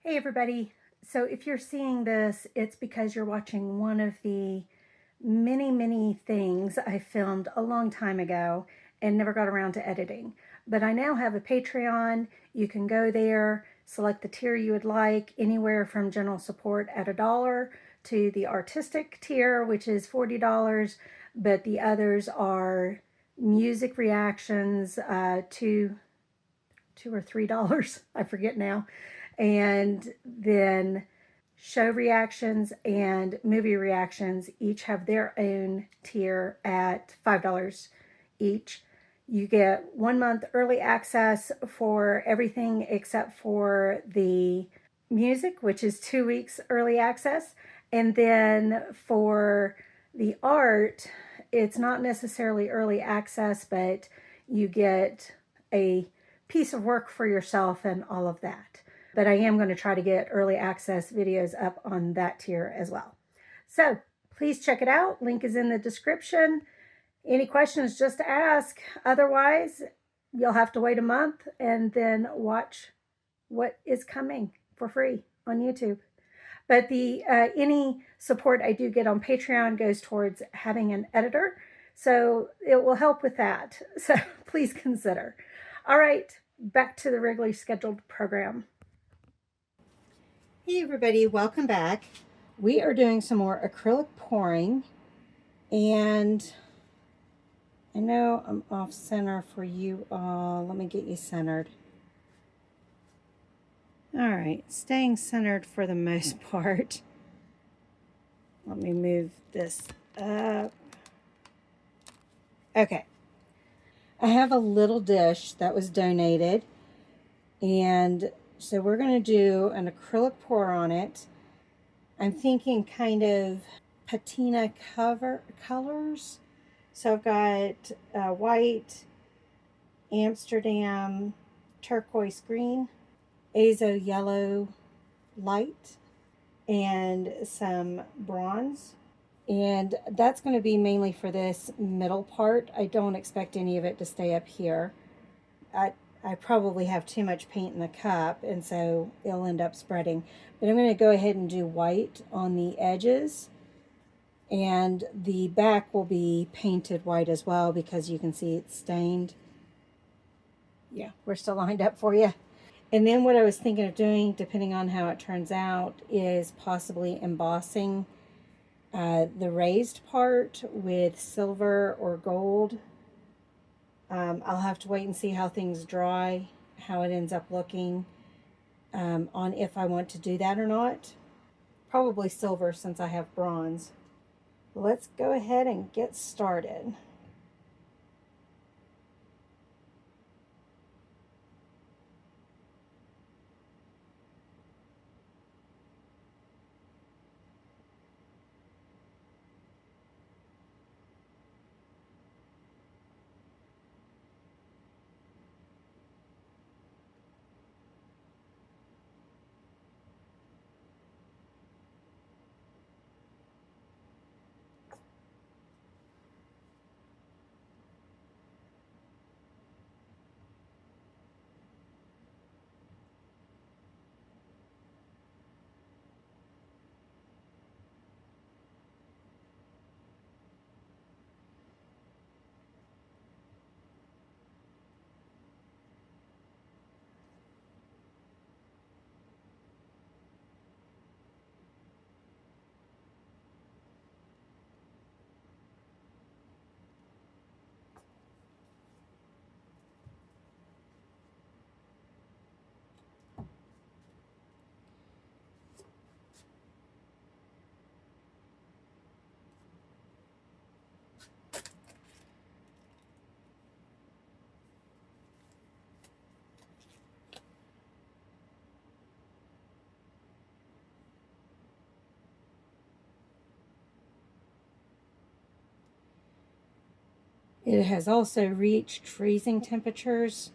Hey everybody. So if you're seeing this, it's because you're watching one of the many things I filmed a long time ago and never got around to editing. But I now have a Patreon. You can go there, select the tier you would like, anywhere from general support at $1 to the artistic tier, which is $40, but the others are music reactions, two or $3, I forget now, and then show reactions and movie reactions each have their own tier at $5 each. You get 1 month early access for everything except for the music, which is 2 weeks early access. And then for the art, it's not necessarily early access, but you get a piece of work for yourself and all of that. But I am going to try to get early access videos up on that tier as well. So please check it out. Link is in the description. Any questions, just ask. Otherwise, you'll have to wait a month and then watch what is coming for free on YouTube. But the any support I do get on Patreon goes towards having an editor, so it will help with that. So please consider. All right, back to the regularly scheduled program. Hey everybody, welcome back. We are doing some more acrylic pouring, and I know I'm off center for you all. Let me get you centered. All right, staying centered for the most part. Let me move this up. Okay. I have a little dish that was donated, and so we're going to do an acrylic pour on it. I'm thinking kind of patina colors. So I've got white, Amsterdam, turquoise green, azo yellow light, and some bronze. And that's going to be mainly for this middle part. I don't expect any of it to stay up here. I probably have too much paint in the cup, and so it'll end up spreading. But I'm going to go ahead and do white on the edges. And the back will be painted white as well, because you can see it's stained. Yeah, we're still lined up for you. And then what I was thinking of doing, depending on how it turns out, is possibly embossing the raised part with silver or gold. I'll have to wait and see how things dry, how it ends up looking, on if I want to do that or not. Probably silver since I have bronze. Let's go ahead and get started. It has also reached freezing temperatures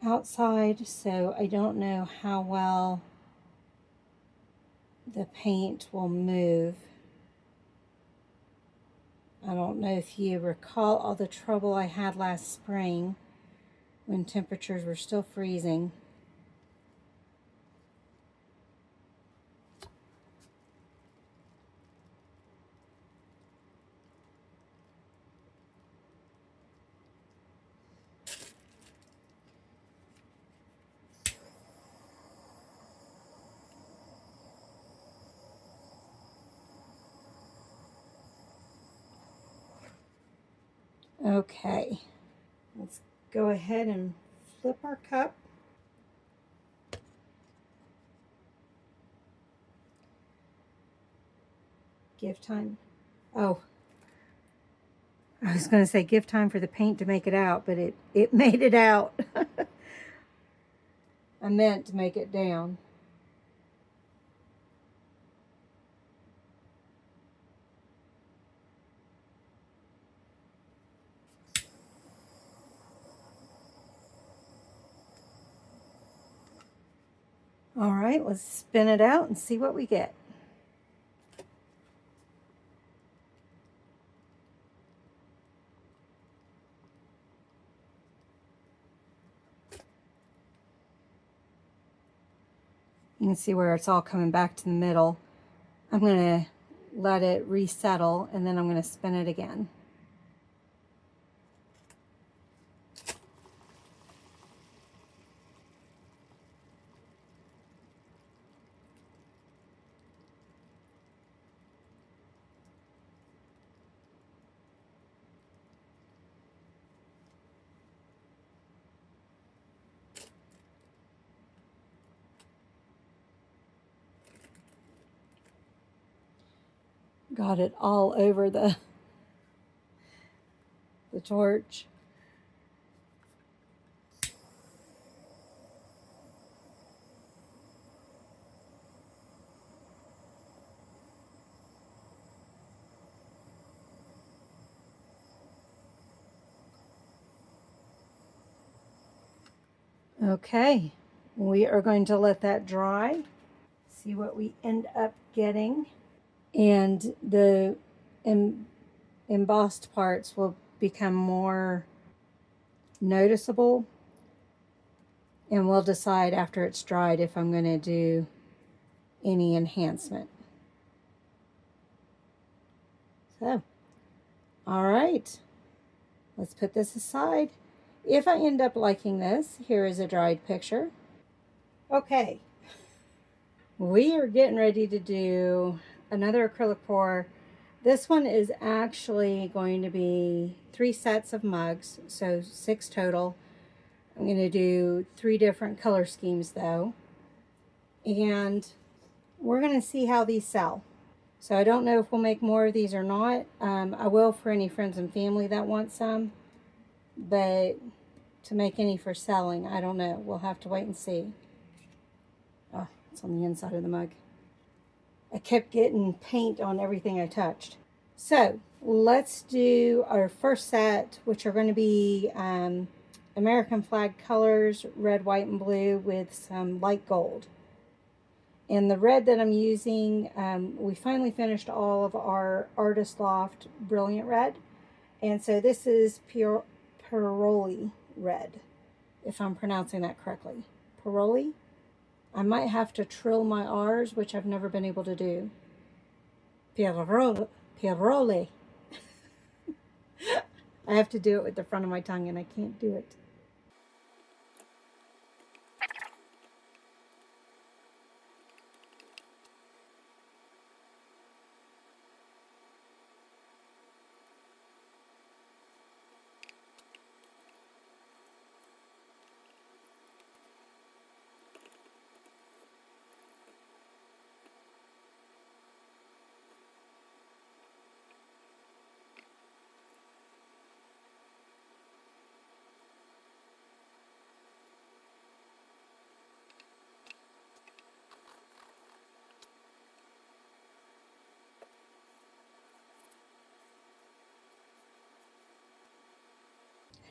outside, so I don't know how well the paint will move. I don't know if you recall all the trouble I had last spring when temperatures were still freezing. Okay, let's go ahead and flip our cup. Give time. Oh, I was going to say give time for the paint to make it out, but it made it out. I meant to make it down. All right, let's spin it out and see what we get. You can see where it's all coming back to the middle. I'm going to let it resettle and then I'm going to spin it again. Got it all over the torch. Okay, we are going to let that dry, see what we end up getting. And the embossed parts will become more noticeable, and we'll decide after it's dried if I'm going to do any enhancement. So, all right, let's put this aside. If I end up liking this, here is a dried picture. Okay, we are getting ready to do another acrylic pour. This one is actually going to be 3 sets of mugs, so 6 total. I'm going to do 3 different color schemes though, and we're going to see how these sell. So I don't know if we'll make more of these or not. I will for any friends and family that want some, but to make any for selling, I don't know. We'll have to wait and see. Oh, it's on the inside of the mug. I kept getting paint on everything I touched. So let's do our first set, which are going to be American flag colors, red, white, and blue with some light gold. And the red that I'm using, we finally finished all of our Artist Loft Brilliant Red. And so this is Piroli Red, if I'm pronouncing that correctly. Piroli? I might have to trill my R's, which I've never been able to do. Piroli. I have to do it with the front of my tongue, and I can't do it.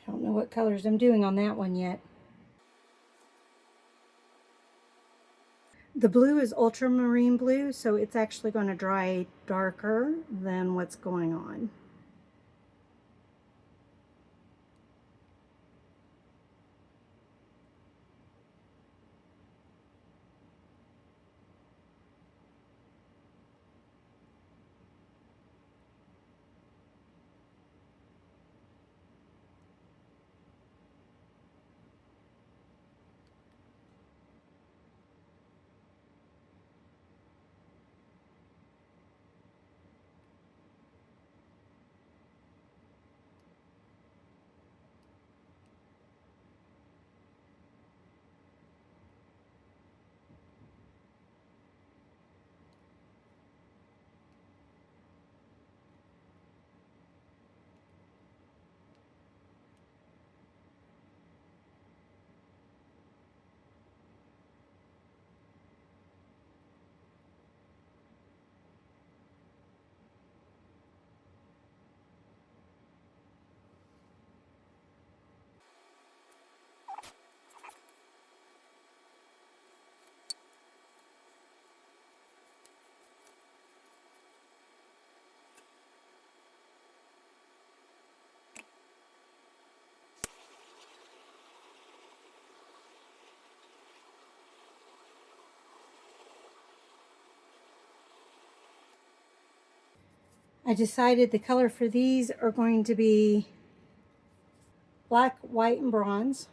I don't know what colors I'm doing on that one yet. The blue is ultramarine blue, so it's actually going to dry darker than what's going on. I decided the color for these are going to be black, white, and bronze.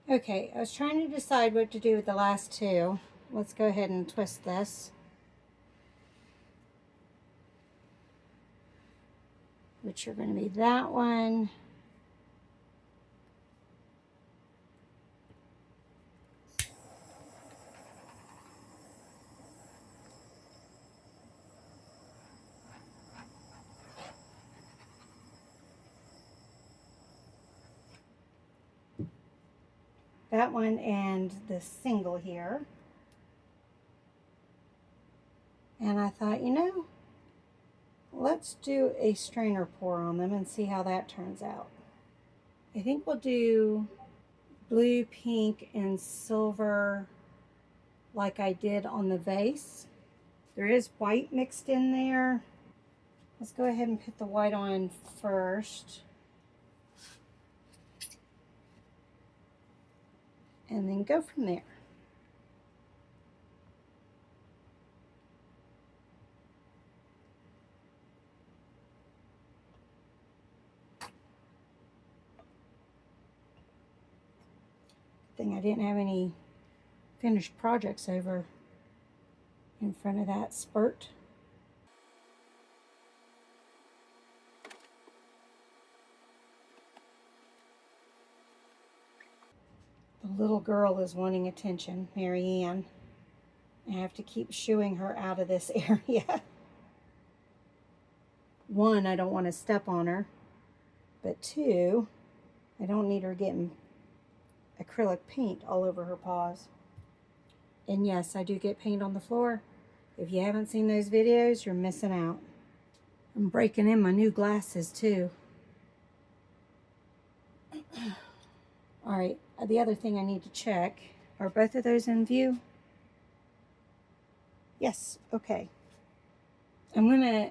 Okay, I was trying to decide what to do with the last two. Let's go ahead and twist this. Which are going to be that one. That one and the single here. And I thought, you know, let's do a strainer pour on them and see how that turns out. I think we'll do blue, pink, and silver like I did on the vase. There is white mixed in there. Let's go ahead and put the white on first. And then go from there. Good thing I didn't have any finished projects over in front of that spurt. The little girl is wanting attention, Mary Ann. I have to keep shooing her out of this area. One, I don't want to step on her, but two, I don't need her getting acrylic paint all over her paws. And yes, I do get paint on the floor. If you haven't seen those videos, you're missing out. I'm breaking in my new glasses too. All right, the other thing I need to check, are both of those in view? Yes, okay. I'm gonna,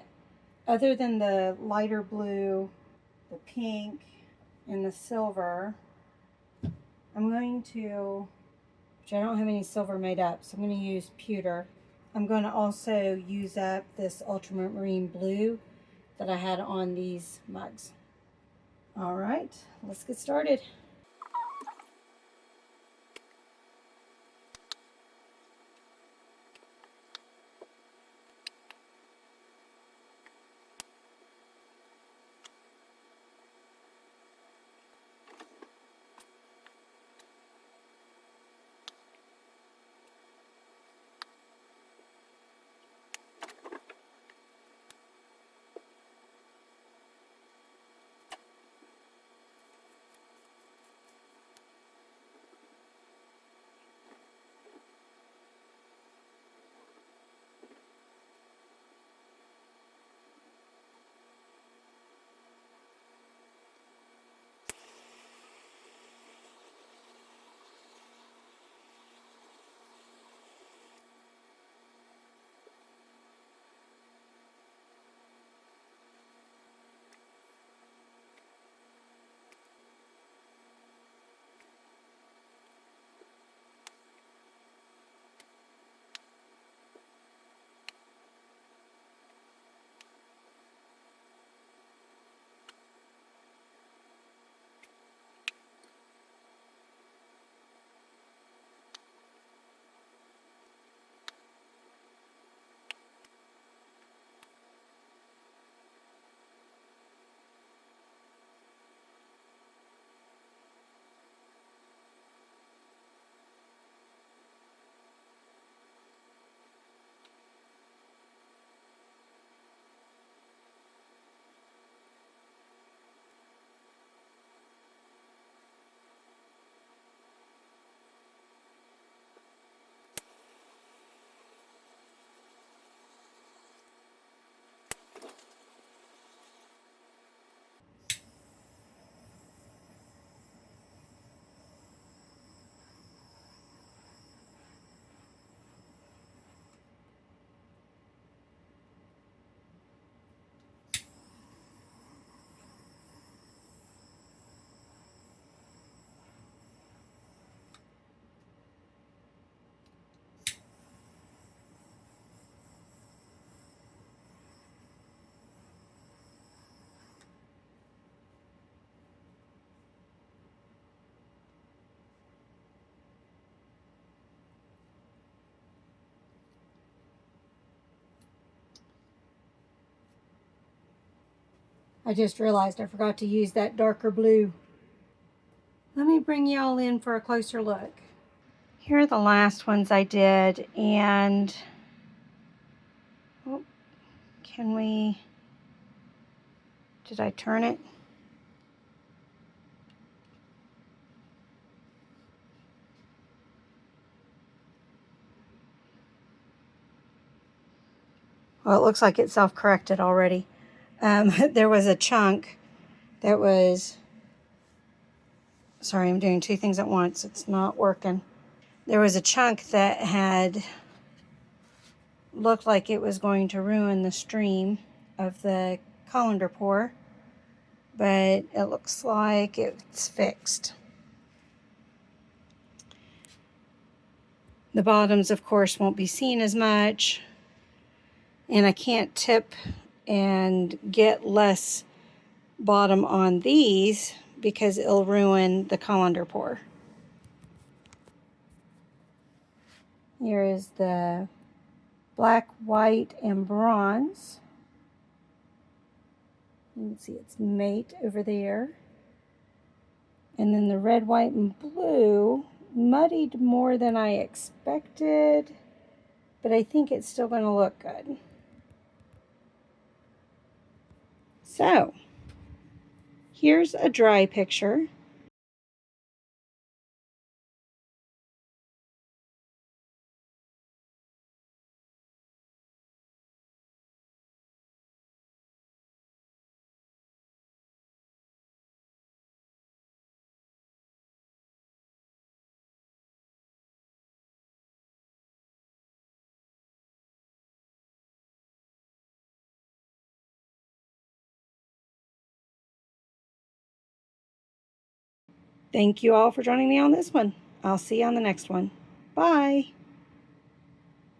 other than the lighter blue, the pink, and the silver, I'm going to, which I don't have any silver made up, so I'm going to use pewter. I'm going to also use up this ultramarine blue that I had on these mugs. All right, let's get started. I just realized I forgot to use that darker blue. Let me bring y'all in for a closer look. Here are the last ones I did, and oh, did I turn it? Well, it looks like it self-corrected already. There was a chunk that was, sorry, I'm doing two things at once. It's not working. There was a chunk that had looked like it was going to ruin the stream of the colander pour, but it looks like it's fixed. The bottoms, of course, won't be seen as much, and I can't tip and get less bottom on these because it'll ruin the colander pour. Here is the black, white, and bronze. You can see its mate over there. And then the red, white, and blue muddied more than I expected, but I think it's still going to look good. So, here's a dry picture. Thank you all for joining me on this one. I'll see you on the next one. Bye.